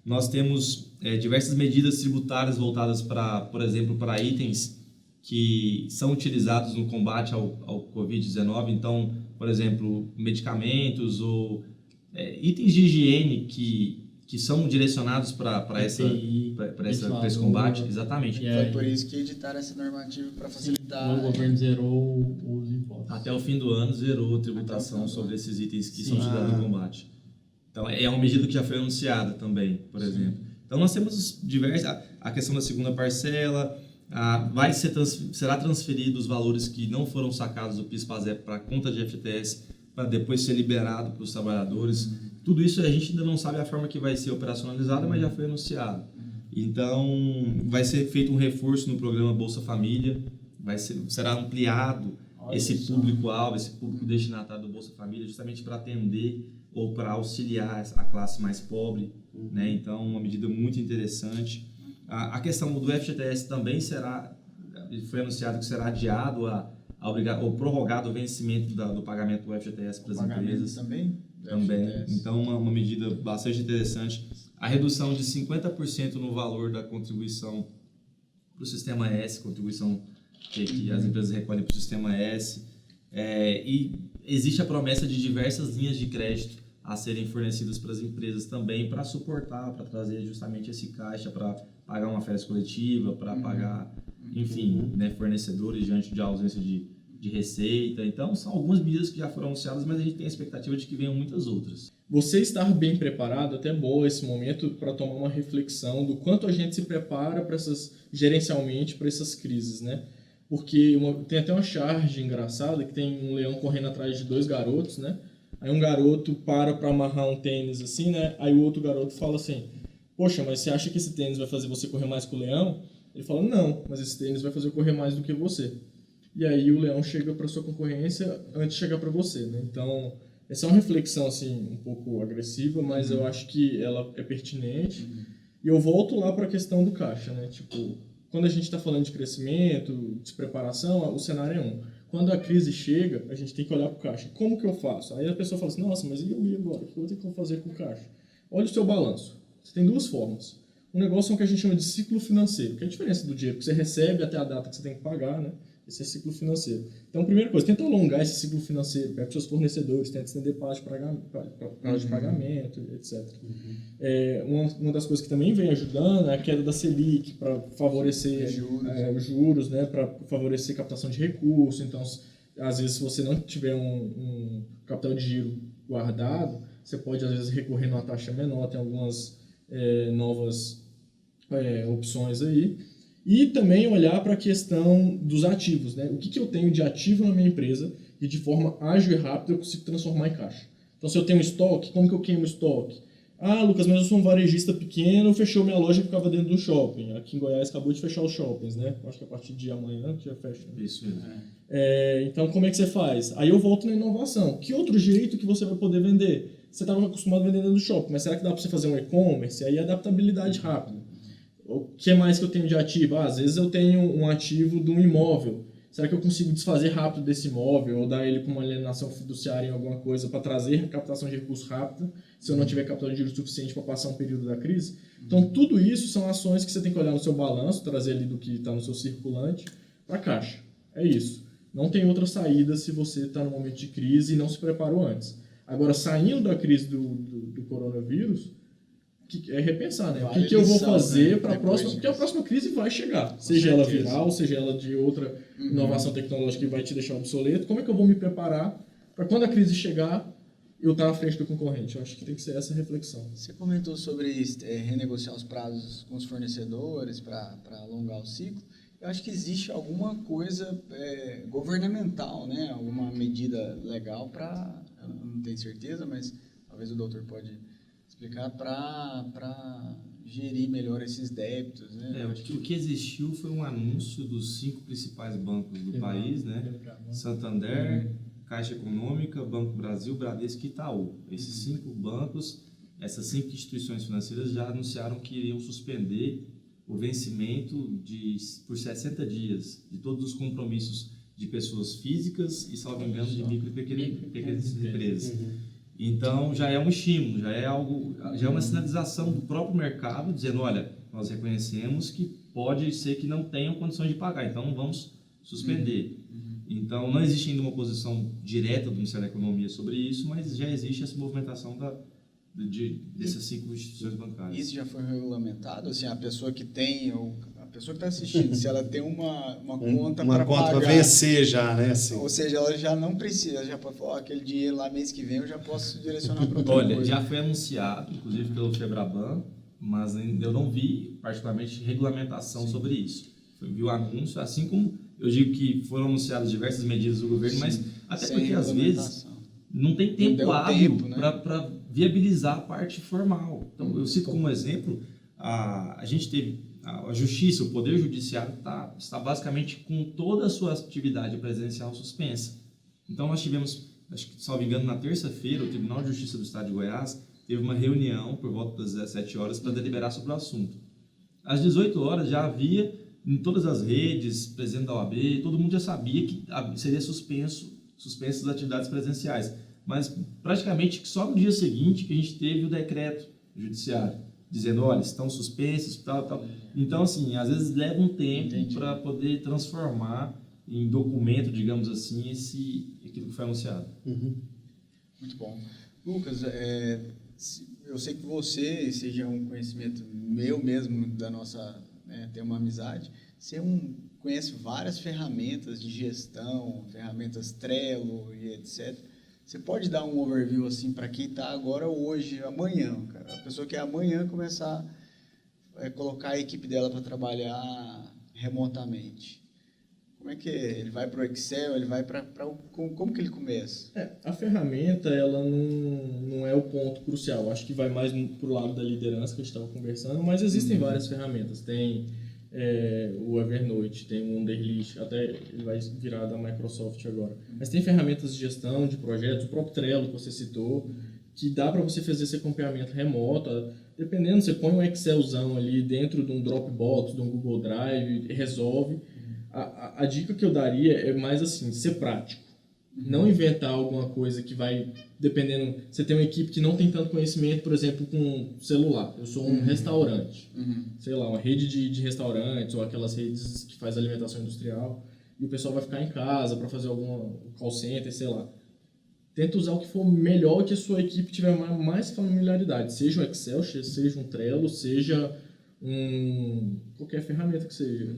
S5: Nós temos diversas medidas tributárias voltadas para, por exemplo, para itens que são utilizados no combate ao Covid-19. Então, por exemplo, medicamentos ou itens de higiene que são direcionados para esse combate. Exatamente.
S1: Foi por isso que editaram essa normativa para facilitar.
S2: O governo zerou os impostos.
S5: Até o fim do ano zerou a tributação sobre esses itens que são utilizados no combate. Então, é uma medida que já foi anunciada também, por exemplo. Então, nós temos a questão da segunda parcela, será transferido os valores que não foram sacados do PIS/PASEP para a conta de FGTS, para depois ser liberado para os trabalhadores. Tudo isso a gente ainda não sabe a forma que vai ser operacionalizada, mas já foi anunciado. Então, vai ser feito um reforço no programa Bolsa Família, será ampliado esse público-alvo, esse público destinatário do Bolsa Família, justamente para atender ou para auxiliar a classe mais pobre, né? Então, uma medida muito interessante. A questão do FGTS também foi anunciado que será adiado ou prorrogado o vencimento do pagamento do FGTS para as empresas.
S1: Também.
S5: Então, uma medida bastante interessante. A redução de 50% no valor da contribuição para o Sistema S, contribuição que as empresas recolhem para o Sistema S. E existe a promessa de diversas linhas de crédito a serem fornecidas para as empresas também, para suportar, para trazer justamente esse caixa, para pagar uma férias coletiva, para pagar, enfim, né, fornecedores diante de ausência de receita. Então, são algumas medidas que já foram anunciadas, mas a gente tem a expectativa de que venham muitas outras.
S4: Você estar bem preparado, até bom esse momento para tomar uma reflexão do quanto a gente se prepara gerencialmente para essas crises, né? Porque tem até uma charge engraçada que tem um leão correndo atrás de 2 garotos, né? Aí um garoto para amarrar um tênis assim, né? Aí o outro garoto fala assim: poxa, mas você acha que esse tênis vai fazer você correr mais que o leão? Ele fala: não, mas esse tênis vai fazer eu correr mais do que você. E aí o leão chega para sua concorrência antes de chegar para você, né? Então, essa é uma reflexão assim um pouco agressiva, mas eu acho que ela é pertinente. E eu volto lá para a questão do caixa, né? Tipo, quando a gente está falando de crescimento, de preparação, o cenário é um. Quando a crise chega, a gente tem que olhar para o caixa. Como que eu faço? Aí a pessoa fala assim: nossa, mas e agora? O que eu vou ter que fazer com o caixa? Olha o seu balanço. Você tem 2 formas. Um negócio é o que a gente chama de ciclo financeiro, que é a diferença do dinheiro que você recebe até a data que você tem que pagar, né? Esse é ciclo financeiro. Então, primeira coisa, tenta alongar esse ciclo financeiro, pega os seus fornecedores, tenta estender prazo de pagamento, etc. Uma das coisas que também vem ajudando é a queda da Selic, para favorecer juros, né? Para favorecer captação de recursos. Então, às vezes, se você não tiver um capital de giro guardado, você pode, às vezes, recorrer numa taxa menor, tem algumas novas opções aí. E também olhar para a questão dos ativos, né? O que eu tenho de ativo na minha empresa e de forma ágil e rápida eu consigo transformar em caixa. Então, se eu tenho estoque, como que eu queimo estoque? Ah, Lucas, mas eu sou um varejista pequeno, fechou minha loja que ficava dentro do shopping. Aqui em Goiás acabou de fechar os shoppings, né? Acho que a partir de amanhã já fecha.
S5: Isso mesmo.
S4: Então, como é que você faz? Aí eu volto na inovação. Que outro jeito que você vai poder vender? Você estava acostumado a vender dentro do shopping, mas será que dá para você fazer um e-commerce? Aí é adaptabilidade rápida. O que mais que eu tenho de ativo? Às vezes eu tenho um ativo de um imóvel. Será que eu consigo desfazer rápido desse imóvel ou dar ele para uma alienação fiduciária em alguma coisa para trazer captação de recursos rápida, se eu não tiver capital de giro suficiente para passar um período da crise? Então, tudo isso são ações que você tem que olhar no seu balanço, trazer ali do que está no seu circulante para a caixa. É isso. Não tem outra saída se você está no momento de crise e não se preparou antes. Agora, saindo da crise do coronavírus, o é repensar, né?
S1: Vale
S4: O que eu vou
S1: lição,
S4: fazer
S1: né?
S4: para a
S1: Depois
S4: próxima,
S1: disso.
S4: porque a próxima crise vai chegar,
S1: Com
S4: seja ela
S1: certeza.
S4: viral, seja ela de outra inovação tecnológica que vai te deixar obsoleto. Como é que eu vou me preparar para quando a crise chegar, eu estar à frente do concorrente? Eu acho que tem que ser essa reflexão.
S1: Você comentou sobre renegociar os prazos com os fornecedores para alongar o ciclo. Eu acho que existe alguma coisa governamental, né? Alguma medida legal para, eu não tenho certeza, mas talvez o doutor pode explicar, para gerir melhor esses débitos, né?
S5: O que existiu foi um anúncio dos 5 principais bancos do país, né? Santander, Caixa Econômica, Banco Brasil, Bradesco e Itaú. Esses 5 bancos, essas 5 instituições financeiras já anunciaram que iriam suspender o vencimento por 60 dias de todos os compromissos de pessoas físicas e, salvo engano, de micro e pequenas empresas. Então, já é um estímulo, já é uma sinalização do próprio mercado, dizendo, olha, nós reconhecemos que pode ser que não tenham condições de pagar, então vamos suspender. Então, não existe ainda uma posição direta do Ministério da Economia sobre isso, mas já existe essa movimentação dessas 5 instituições bancárias.
S1: Isso já foi regulamentado? Assim, a pessoa que tem, ou a pessoa que está assistindo, se ela tem uma conta para pagar...
S3: para vencer já, né? Assim.
S1: Ou seja, ela já não precisa, ela já pode falar, aquele dinheiro lá mês que vem eu já posso direcionar para outra
S5: Olha,
S1: coisa.
S5: já foi anunciado, inclusive pelo Febraban, mas eu não vi particularmente regulamentação sobre isso. Vi o anúncio, assim como eu digo que foram anunciadas diversas medidas do governo, mas até
S1: Sem
S5: porque às vezes
S1: regulamentação.
S5: não tem tempo
S1: deu
S5: hábil
S1: tempo, né?
S5: para viabilizar a parte formal. Então, eu cito como exemplo, a gente teve a justiça, o poder judiciário está basicamente com toda a sua atividade presencial suspensa. Então, nós tivemos, acho que, salvo engano, na terça-feira, o Tribunal de Justiça do Estado de Goiás teve uma reunião por volta das 17 horas para deliberar sobre o assunto. Às 18 horas já havia, em todas as redes, presidente da OAB, todo mundo já sabia que seria suspensas as atividades presenciais. Mas praticamente só no dia seguinte que a gente teve o decreto judiciário, dizendo, olha, estão suspensos, tal. Então, assim, às vezes leva um tempo para poder transformar em documento, digamos assim, aquilo que foi anunciado.
S1: Muito bom. Lucas, eu sei que você, seja um conhecimento meu mesmo, da nossa, ter uma amizade, você conhece várias ferramentas de gestão, ferramentas Trello e etc. Você pode dar um overview assim para quem está agora, hoje, amanhã, cara? A pessoa que amanhã começar a colocar a equipe dela para trabalhar remotamente. Como é que é? Ele vai para o Excel, ele vai para como que ele começa?
S4: A ferramenta, ela não é o ponto crucial. Acho que vai mais para o lado da liderança que a gente estava conversando, mas existem várias ferramentas. Tem o Evernote, tem o Wunderlist, até ele vai virar da Microsoft agora. Mas tem ferramentas de gestão de projetos, o próprio Trello que você citou, que dá para você fazer esse acompanhamento remoto. Dependendo, você põe um Excelzão ali dentro de um Dropbox, de um Google Drive, resolve. A dica que eu daria é mais assim, ser prático. Não inventar alguma coisa que vai, dependendo... Você tem uma equipe que não tem tanto conhecimento, por exemplo, com celular. Eu sou um restaurante. Sei lá, uma rede de restaurantes ou aquelas redes que faz alimentação industrial. E o pessoal vai ficar em casa para fazer algum call center, sei lá. Tenta usar o que for melhor, que a sua equipe tiver mais familiaridade. Seja um Excel, seja um Trello, seja... qualquer ferramenta que seja.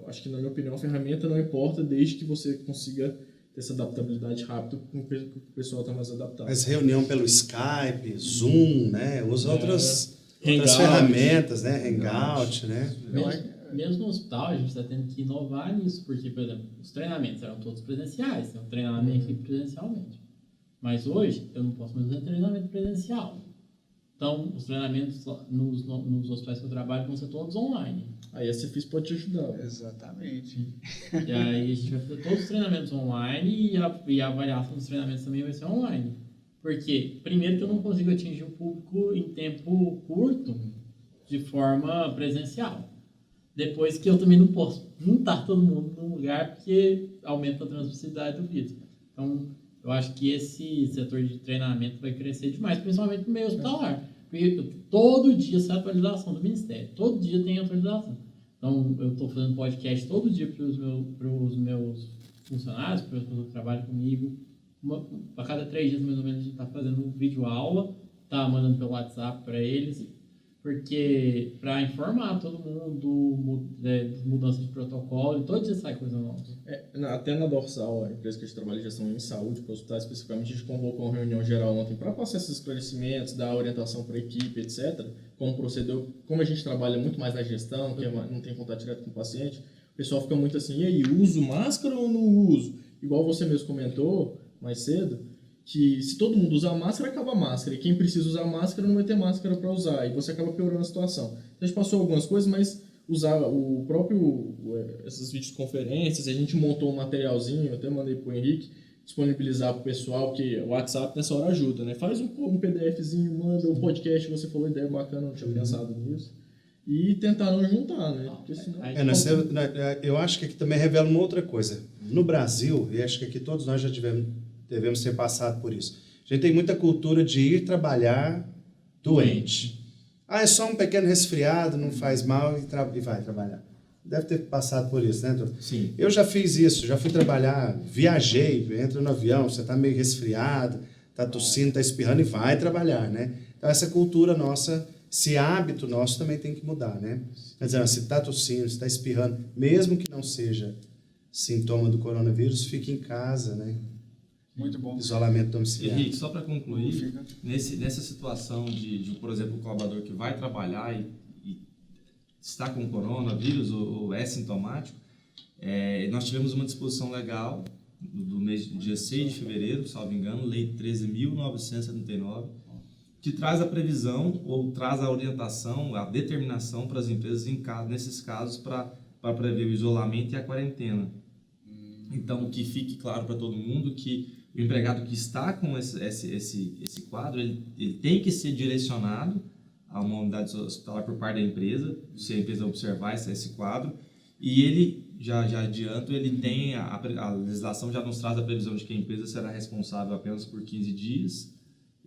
S4: Acho que, na minha opinião, a ferramenta não importa desde que você consiga ter essa adaptabilidade rápida com o pessoal está mais adaptado.
S3: Mas reunião pelo Skype, Zoom, né? Usa outras
S4: Hangout,
S3: ferramentas, né? Hangout, né?
S2: Mesmo no hospital, a gente está tendo que inovar nisso, porque, por exemplo, os treinamentos eram todos presenciais, eu treinava minha equipe presencialmente. Mas hoje, eu não posso mais fazer treinamento presencial. Então, os treinamentos nos hospitais que eu trabalho vão ser todos online.
S4: Aí a Cefis pode te ajudar.
S1: Exatamente.
S2: E aí a gente vai fazer todos os treinamentos online e a avaliação dos treinamentos também vai ser online. Porque, primeiro, que eu não consigo atingir o público em tempo curto de forma presencial. Depois que eu também não posso juntar todo mundo num lugar porque aumenta a transmissibilidade do vírus. Então, eu acho que esse setor de treinamento vai crescer demais, principalmente no meio hospitalar. Porque todo dia sai atualização do Ministério. Todo dia tem atualização. Então, eu estou fazendo podcast todo dia para os meus funcionários, para as pessoas que trabalham comigo. A cada 3 dias, mais ou menos, a gente está fazendo vídeo aula, está mandando pelo WhatsApp para eles. Porque para informar todo mundo, mudança de protocolo, todo dia sai coisa nova.
S4: Até na Dorsal, a empresa que a gente trabalha em gestão em saúde, para hospitais especificamente, a gente convocou uma reunião geral ontem para passar esses esclarecimentos, dar orientação para a equipe, etc. Como proceder, como a gente trabalha muito mais na gestão, que não tem contato direto com o paciente, o pessoal fica muito assim, e aí, uso máscara ou não uso? Igual você mesmo comentou mais cedo, que se todo mundo usar máscara, acaba a máscara. E quem precisa usar máscara não vai ter máscara para usar. E você acaba piorando a situação. Então, a gente passou algumas coisas, mas usar o próprio... essas videoconferências, a gente montou um materialzinho, eu até mandei para o Henrique, disponibilizar para o pessoal, que o WhatsApp nessa hora ajuda, né? Faz um PDFzinho, manda um podcast, você falou ideia bacana, não tinha pensado nisso. E tentaram juntar, né? Porque senão...
S3: Eu acho que aqui também revela uma outra coisa. No Brasil, e acho que aqui todos nós já devemos ter passado por isso. A gente tem muita cultura de ir trabalhar doente. É só um pequeno resfriado, não faz mal e vai trabalhar. Deve ter passado por isso, né, doutor?
S5: Sim.
S3: Eu já fiz isso, já fui trabalhar, viajei, entra no avião, você está meio resfriado, está tossindo, está espirrando e vai trabalhar, né? Então essa cultura nossa, esse hábito nosso também tem que mudar, né? Quer dizer, se está tossindo, se está espirrando, mesmo que não seja sintoma do coronavírus, fique em casa, né?
S1: Muito bom.
S3: Isolamento domiciliar.
S5: Henrique, só para concluir, nessa situação de, por exemplo, o colaborador que vai trabalhar e está com coronavírus ou é sintomático, nós tivemos uma disposição legal do dia 6 de fevereiro, salvo engano, Lei 13.979, que traz a previsão ou traz a orientação, a determinação para as empresas nesses casos para prever o isolamento e a quarentena. Então, que fique claro para todo mundo que o empregado que está com esse quadro, ele tem que ser direcionado a uma unidade hospitalar por parte da empresa, se a empresa observar esse quadro, e ele, já adianto, ele tem, a legislação já nos traz a previsão de que a empresa será responsável apenas por 15 dias,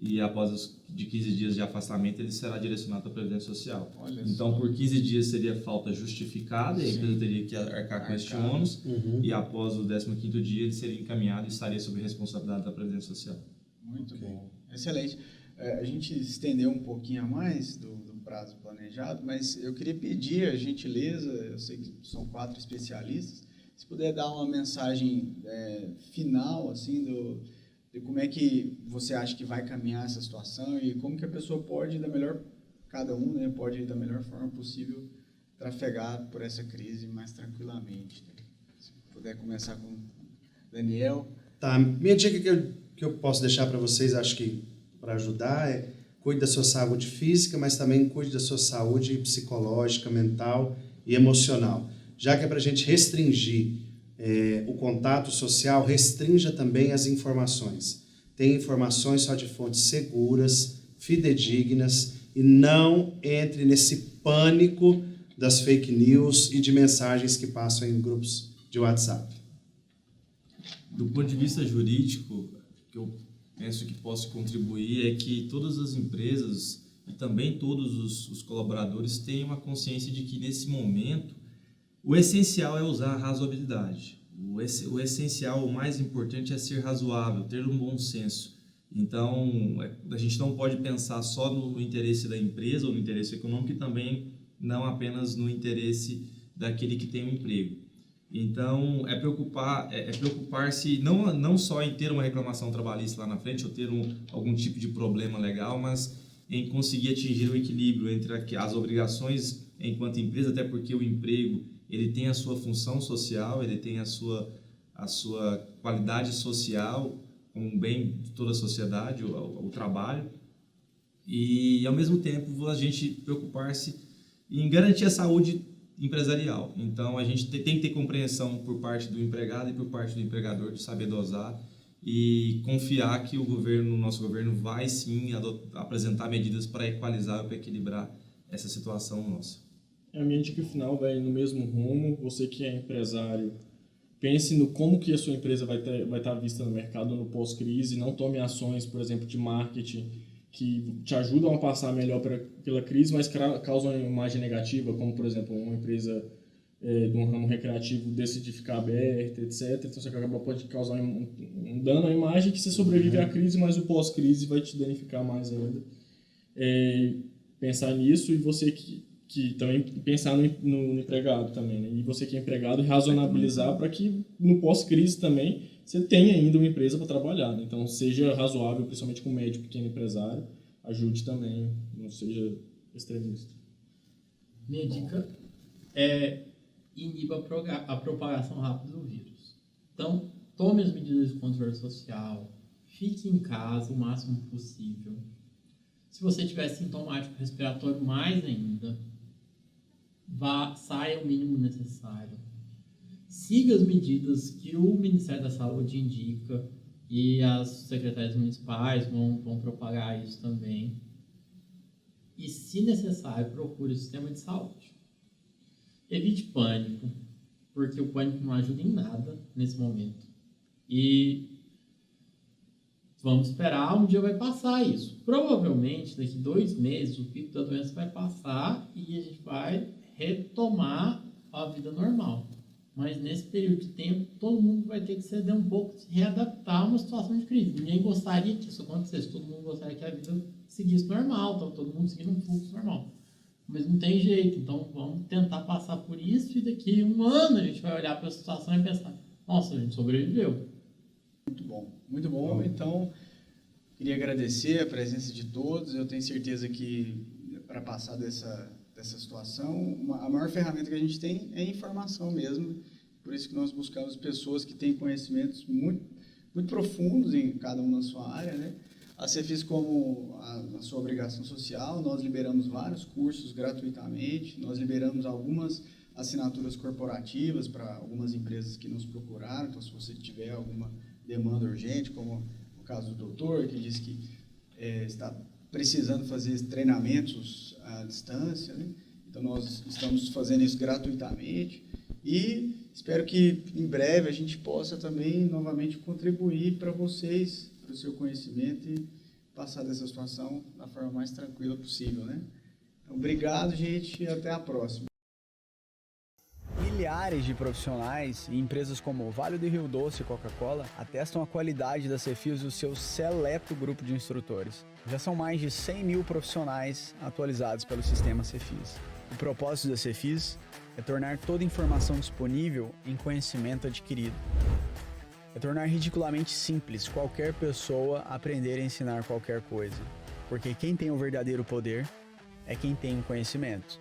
S5: e após de 15 dias de afastamento, ele será direcionado para a Previdência Social. Então, por 15 dias seria falta justificada, e a empresa teria que arcar com este ônus, e após o 15º dia, ele seria encaminhado e estaria sob responsabilidade da Previdência Social.
S1: Muito bom. Excelente. A gente estendeu um pouquinho a mais do prazo planejado, mas eu queria pedir a gentileza, eu sei que são 4 especialistas, se puder dar uma mensagem final, assim, de como é que você acha que vai caminhar essa situação e como que a pessoa pode, cada um, né, pode, da melhor forma possível, trafegar por essa crise mais tranquilamente. Se puder começar com o Daniel.
S3: Tá, minha dica que eu posso deixar para vocês, acho que para ajudar, é cuide da sua saúde física, mas também cuide da sua saúde psicológica, mental e emocional. Já que é para a gente restringir o contato social, restrinja também as informações. Tem informações só de fontes seguras, fidedignas, e não entre nesse pânico das fake news e de mensagens que passam em grupos de WhatsApp.
S5: Do ponto de vista jurídico, que eu penso que posso contribuir é que todas as empresas e também todos os colaboradores tenham uma consciência de que nesse momento o essencial é usar a razoabilidade. O essencial, o mais importante é ser razoável, ter um bom senso. Então, a gente não pode pensar só no interesse da empresa ou no interesse econômico e também não apenas no interesse daquele que tem um emprego. Então, preocupar-se não só em ter uma reclamação trabalhista lá na frente ou ter algum tipo de problema legal, mas em conseguir atingir o equilíbrio entre as obrigações enquanto empresa, até porque o emprego ele tem a sua função social, ele tem a sua qualidade social, como um bem de toda a sociedade, o trabalho, e ao mesmo tempo a gente preocupar-se em garantir a saúde empresarial. Então a gente tem que ter compreensão por parte do empregado e por parte do empregador de saber dosar e confiar que o nosso governo vai sim apresentar medidas para equalizar, para equilibrar essa situação nossa.
S4: A minha dica final vai no mesmo rumo. Você que é empresário, pense no como que a sua empresa vai estar vista no mercado no pós-crise. Não tome ações, por exemplo, de marketing que te ajudam a passar melhor pela crise, mas causam uma imagem negativa, como, por exemplo, uma empresa de um ramo recreativo decidir ficar aberta, etc. Então, você pode causar um dano à imagem que você sobrevive à crise, mas o pós-crise vai te danificar mais ainda. pensar nisso, e você que também pensar no empregado também, né? E você que é empregado, razonabilizar para que no pós-crise também você tenha ainda uma empresa para trabalhar, né? Então seja razoável, principalmente com médio e pequeno empresário, ajude também, não seja extremista.
S2: Minha dica é iniba a propagação rápida do vírus. Então, tome as medidas de controle social, fique em casa o máximo possível. Se você tiver sintomático respiratório, mais ainda, saia o mínimo necessário. Siga as medidas que o Ministério da Saúde indica e as secretarias municipais vão propagar isso também. E, se necessário, procure o sistema de saúde. Evite pânico, porque o pânico não ajuda em nada nesse momento. E vamos esperar, um dia vai passar isso. Provavelmente, daqui 2 meses, o pico da doença vai passar e a gente vai retomar a vida normal. Mas nesse período de tempo, todo mundo vai ter que ceder um pouco, se readaptar a uma situação de crise. Ninguém gostaria que isso acontecesse, todo mundo gostaria que a vida seguisse normal, então todo mundo seguindo um fluxo normal. Mas não tem jeito, então vamos tentar passar por isso e daqui 1 ano a gente vai olhar para a situação e pensar, nossa, a gente sobreviveu.
S1: Muito bom, muito bom. Então, queria agradecer a presença de todos. Eu tenho certeza que para passar dessa situação, a maior ferramenta que a gente tem é a informação mesmo. Por isso que nós buscamos pessoas que têm conhecimentos muito, muito profundos em cada uma na sua área, né? A Cefis, como a sua obrigação social, nós liberamos vários cursos gratuitamente, nós liberamos algumas assinaturas corporativas para algumas empresas que nos procuraram. Então, se você tiver alguma demanda urgente, como o caso do doutor, que disse que está precisando fazer treinamentos à distância, né? Então, nós estamos fazendo isso gratuitamente e espero que em breve a gente possa também novamente contribuir para vocês, para o seu conhecimento e passar dessa situação da forma mais tranquila possível, né? Então, obrigado, gente, e até a próxima.
S6: Milhares de profissionais e empresas como Vale do Rio Doce e Coca-Cola atestam a qualidade da Cefis e o seu seleto grupo de instrutores. Já são mais de 100 mil profissionais atualizados pelo sistema Cefis. O propósito da Cefis é tornar toda informação disponível em conhecimento adquirido. É tornar ridiculamente simples qualquer pessoa aprender a ensinar qualquer coisa. Porque quem tem o verdadeiro poder é quem tem o conhecimento.